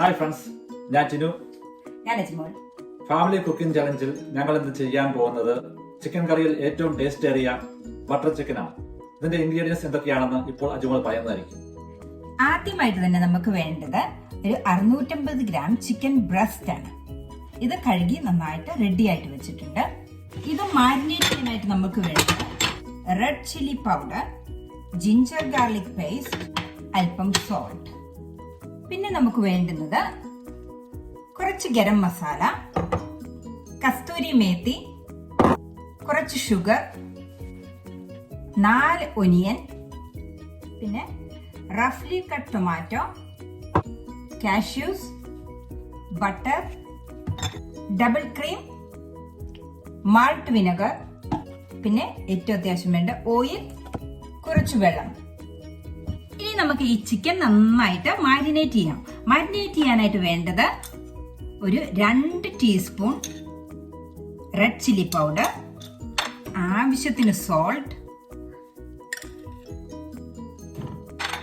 Hi friends, ഞാൻ ടിനു. ഞാൻ Ajimol. Family cooking ചലഞ്ചിൽ ഞങ്ങൾ ഇന്ന് ചെയ്യാൻ പോകുന്നത് ചിക്കൻ കറിയിൽ ഏറ്റവും ടേസ്റ്റ് ഏറിയ ബട്ടർ ചിക്കൻ ആണ്. ഇതിന്റെ ഇൻഗ്രീഡിയൻസ് എന്തൊക്കെയാണെന്ന് ഇപ്പോൾ അജിമോൾ പറയുന്നതായിരിക്കും. ആദ്യമായിട്ട് തന്നെ നമുക്ക് വേണ്ടത് ഒരു 650 ഗ്രാം ചിക്കൻ ബ്രസ്റ്റ് ആണ്. ഇത് കഴുകി നന്നായിട്ട് റെഡി ആയിട്ട് വെച്ചിട്ടുണ്ട്. ഇത് മാരിനേറ്റ് ചെയ്യാനായിട്ട് നമുക്ക് വേണ്ടത് red chilli powder, ginger garlic paste, അല്പം സോൾട്ട്. പിന്നെ നമുക്ക് വേണ്ടുന്നത് കുറച്ച് ഗരം മസാല, കസ്തൂരി മേത്തി, കുറച്ച് ഷുഗർ, 4 ഒനിയൻ, പിന്നെ റഫ്ലി cut tomato, cashews, butter, double cream, malt vinegar, പിന്നെ ഏറ്റവും അത്യാവശ്യം വേണ്ട ഓയിൽ, കുറച്ച് വെള്ളം. ഇനി നമുക്ക് ഈ ചിക്കൻ നന്നായിട്ട് മാരിനേറ്റ് ചെയ്യാം. മാരിനേറ്റ് ചെയ്യാനായിട്ട് വേണ്ടത് ഒരു 2 ടീസ്പൂൺ റെഡ് ചില്ലി പൗഡർ, ആവശ്യത്തിന് സോൾട്ട്,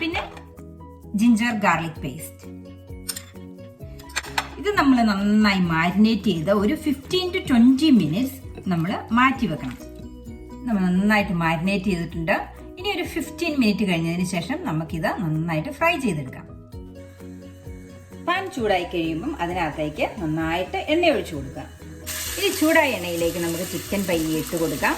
പിന്നെ ജിഞ്ചർ ഗാർലിക് പേസ്റ്റ്. ഇത് നമ്മൾ നന്നായി മാരിനേറ്റ് ചെയ്ത് ഒരു 15 to 20 മിനിറ്റ്സ് നമ്മൾ മാറ്റി വെക്കണം. നമ്മൾ നന്നായിട്ട് മാരിനേറ്റ് ചെയ്തിട്ടുണ്ട്. ഇനി ഒരു 15 മിനിറ്റ് കഴിഞ്ഞതിന് ശേഷം നമുക്കിത് നന്നായിട്ട് ഫ്രൈ ചെയ്തെടുക്കാം. പാൻ ചൂടായി കഴിയുമ്പം അതിനകത്തേക്ക് നന്നായിട്ട് എണ്ണ ഒഴിച്ചു കൊടുക്കാം. ഇനി ചൂടായ എണ്ണയിലേക്ക് നമുക്ക് ചിക്കൻ പയ്യെ ഇട്ട് കൊടുക്കാം.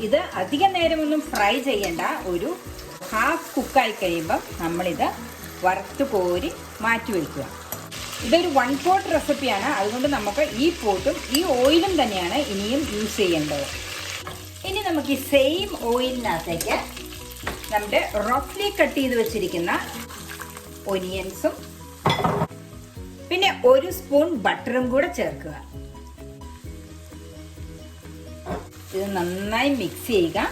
ഇത് അധികം നേരമൊന്നും ഫ്രൈ ചെയ്യേണ്ട. ഒരു ഹാഫ് കുക്കായി കഴിയുമ്പം നമ്മളിത് വറുത്ത് കോരി മാറ്റി വയ്ക്കുക. ഇതൊരു 1 പോട്ട് റെസിപ്പിയാണ്. അതുകൊണ്ട് നമുക്ക് ഈ പോട്ടും ഈ ഓയിലും തന്നെയാണ് ഇനിയും യൂസ് ചെയ്യേണ്ടത്. ഇനി നമുക്ക് ഈ സെയിം ഓയിലിനകത്തേക്ക് നമ്മുടെ റഫ്ലി കട്ട് ചെയ്ത് വെച്ചിരിക്കുന്ന ഒനിയൻസും പിന്നെ 1 സ്പൂൺ ബട്ടറും കൂടെ ചേർക്കുക. ഇത് നന്നായി മിക്സ് ചെയ്യുക.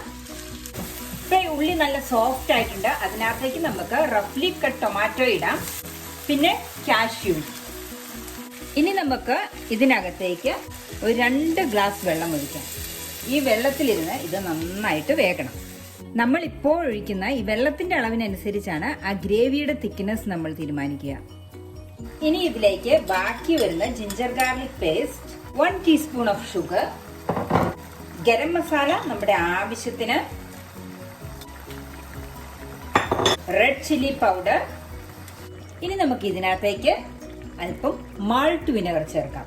ഇപ്പൊ ഉള്ളി നല്ല സോഫ്റ്റ് ആയിട്ടുണ്ട്. അതിനകത്തേക്ക് നമുക്ക് റഫ്ലി കട്ട് ടൊമാറ്റോ ഇടാം, പിന്നെ കാഷ്യൂസ്. ഇനി നമുക്ക് ഇതിനകത്തേക്ക് ഒരു 2 ഗ്ലാസ് വെള്ളം ഒഴിക്കാം. ഈ വെള്ളത്തിലിരുന്ന് ഇത് നന്നായിട്ട് വേകണം. നമ്മൾ ഇപ്പോൾ ഒഴിക്കുന്ന ഈ വെള്ളത്തിന്റെ അളവിനനുസരിച്ചാണ് ആ ഗ്രേവിയുടെ തിക്നെസ് നമ്മൾ തീരുമാനിക്കുക. ഇനി ഇതിലേക്ക് ബാക്കി വരുന്ന ginger garlic paste, 1 teaspoon of sugar, garam masala നമ്മുടെ ആവശ്യത്തിന്, റെഡ് ചില്ലി പൗഡർ. ഇനി നമുക്ക് ഇതിനകത്തേക്ക് അല്പം മാൾട്ട് വിനെഗർ ചേർക്കാം.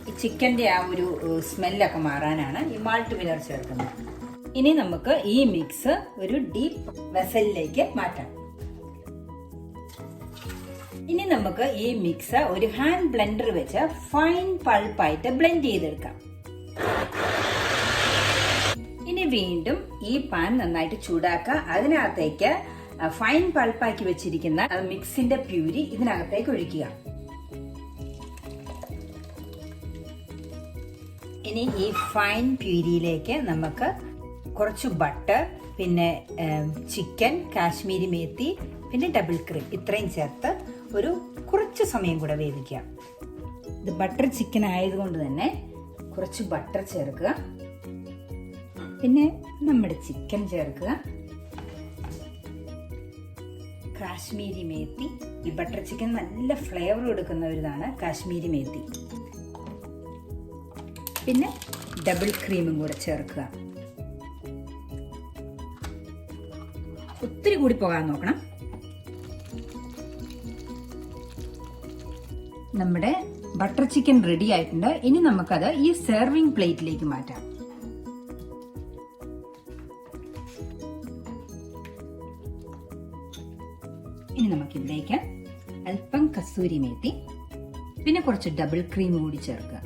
ഈ ചിക്കൻ്റെ ആ ഒരു സ്മെല്ലൊക്കെ മാറാനാണ് ഈ മാൾട്ട് വിനെഗർ ചേർക്കുന്നത്. ഇനി നമുക്ക് ഈ മിക്സ് ഒരു ഡീപ്പ് വെസലിലേക്ക് മാറ്റാം. ഇനി നമുക്ക് ഈ മിക്സ് ഒരു ഹാൻഡ് ബ്ലെൻഡർ വെച്ച് ഫൈൻ പൾപ്പായിട്ട് ബ്ലെൻഡ് ചെയ്തെടുക്കാം. ഇനി വീണ്ടും ഈ പാൻ നന്നായിട്ട് ചൂടാക്കുക. അതിനകത്തേക്ക് ഫൈൻ പൾപ്പാക്കി വെച്ചിരിക്കുന്ന മിക്സിന്റെ പ്യൂരി ഇതിനകത്തേക്ക് ഒഴിക്കുക. ഇനി ഈ ഫൈൻ പ്യൂരിയിലേക്ക് നമുക്ക് കുറച്ച് ബട്ടർ, പിന്നെ ചിക്കൻ, കാശ്മീരി മേത്തി, പിന്നെ ഡബിൾ ക്രീം ഇത്രയും ചേർത്ത് ഒരു കുറച്ച് സമയം കൂടെ വേവിക്കുക. ഇത് ബട്ടർ ചിക്കൻ ആയതുകൊണ്ട് തന്നെ കുറച്ച് ബട്ടർ ചേർക്കുക, പിന്നെ നമ്മുടെ ചിക്കൻ ചേർക്കുക, കാശ്മീരി മേത്തി. ഈ ബട്ടർ ചിക്കൻ നല്ല ഫ്ലേവർ കൊടുക്കുന്ന ഒരിതാണ് കാശ്മീരി മേത്തി. പിന്നെ ഡബിൾ ക്രീമും കൂടെ ചേർക്കുക. ഒത്തിരി കൂടി പോകാൻ നോക്കണം. നമ്മുടെ ബട്ടർ ചിക്കൻ റെഡി ആയിട്ടുണ്ട്. ഇനി നമുക്കത് ഈ സെർവിങ് പ്ലേറ്റിലേക്ക് മാറ്റാം. ഇനി നമുക്കിതിലേക്ക് അല്പം കസ്തൂരി മേത്തി, പിന്നെ കുറച്ച് ഡബിൾ ക്രീം കൂടി ചേർക്കുക.